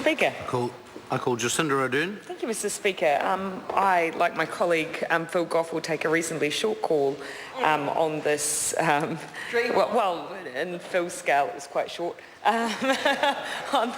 Speaker. I call Jacinda Ardern. Thank you, Mr. Speaker. I, like my colleague Phil Goff, will take a reasonably short call on this. Well, in Phil's scale, it was quite short. On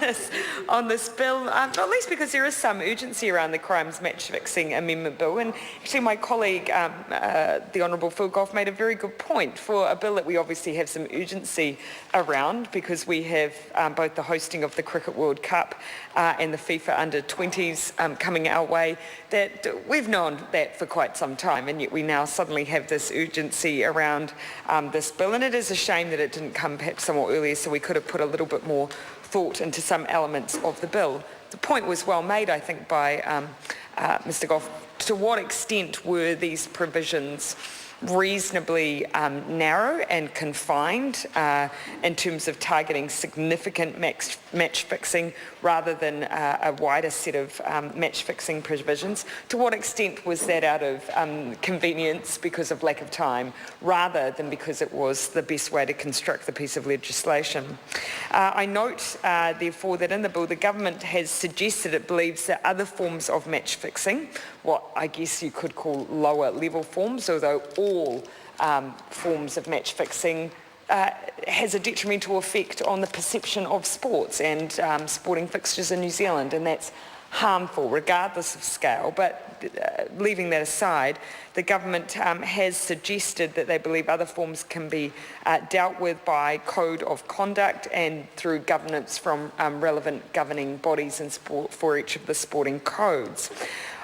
this bill, not least because there is some urgency around the crimes match fixing amendment bill, and actually my colleague, the Honourable Phil Goff, made a very good point for a bill that we obviously have some urgency around because we have both the hosting of the Cricket World Cup and the FIFA Under-20s coming our way. That we've known that for quite some time, and yet we now suddenly have this urgency around this bill, and it is a shame that it didn't come perhaps somewhat earlier, so we could have put a little bit more thought into some elements of the bill. The point was well made, I think, by Mr. Goff. To what extent were these provisions reasonably narrow and confined in terms of targeting significant match fixing rather than a wider set of match fixing provisions? To what extent was that out of convenience because of lack of time rather than because it was the best way to construct the piece of legislation? I note therefore that in the bill the government has suggested it believes that other forms of match fixing, what I guess you could call lower level forms, although all forms of match fixing has a detrimental effect on the perception of sports and sporting fixtures in New Zealand, and that's harmful regardless of scale. But leaving that aside, the government has suggested that they believe other forms can be dealt with by code of conduct and through governance from relevant governing bodies in sport for each of the sporting codes.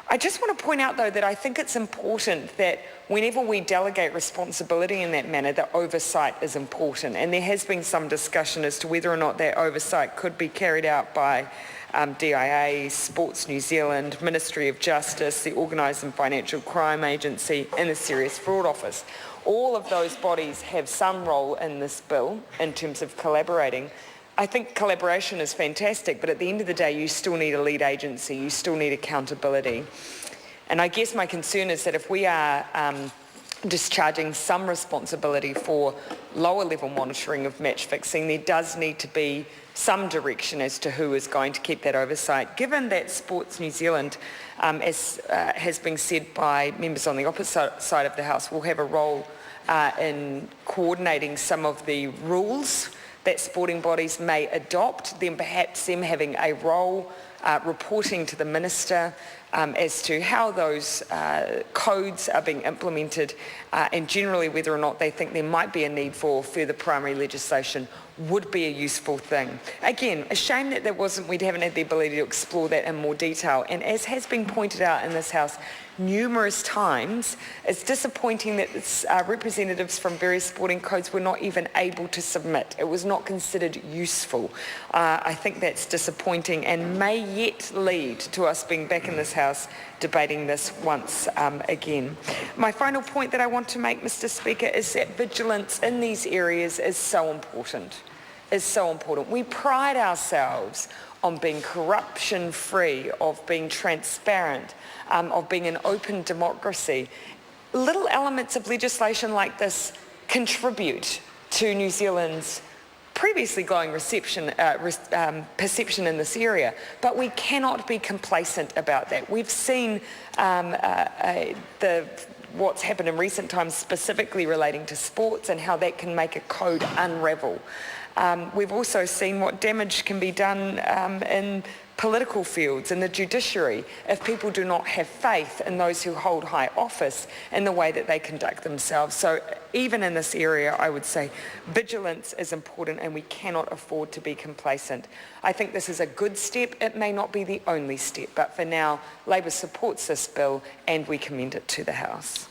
I just want to point out, though, that I think it's important that whenever we delegate responsibility in that manner, that oversight is important. And there has been some discussion as to whether or not that oversight could be carried out by DIA, Sports New Zealand, Ministry of Justice, the Organised and Financial Crime Agency, and the Serious Fraud Office. All of those bodies have some role in this bill in terms of collaborating. I think collaboration is fantastic, but at the end of the day, you still need a lead agency, you still need accountability. And I guess my concern is that if we are discharging some responsibility for lower level monitoring of match fixing, there does need to be some direction as to who is going to keep that oversight. Given that Sports New Zealand, as has been said by members on the opposite side of the House, will have a role in coordinating some of the rules that sporting bodies may adopt, then perhaps them having a role reporting to the Minister as to how those codes are being implemented and generally whether or not they think there might be a need for further primary legislation would be a useful thing. Again, a shame that we haven't had the ability to explore that in more detail, and as has been pointed out in this House numerous times, it's disappointing that representatives from various sporting codes were not even able to submit. It was not considered useful. I think that's disappointing and may yet lead to us being back in this House debating this once again. My final point that I want to make, Mr. Speaker, is that vigilance in these areas is so important. We pride ourselves on being corruption-free, of being transparent, of being an open democracy. Little elements of legislation like this contribute to New Zealand's previously glowing perception in this area, but we cannot be complacent about that. We've seen what's happened in recent times specifically relating to sports and how that can make a code unravel. We've also seen what damage can be done in political fields, in the judiciary, if people do not have faith in those who hold high office in the way that they conduct themselves. So even in this area, I would say vigilance is important and we cannot afford to be complacent. I think this is a good step. It may not be the only step, but for now, Labor supports this bill and we commend it to the House.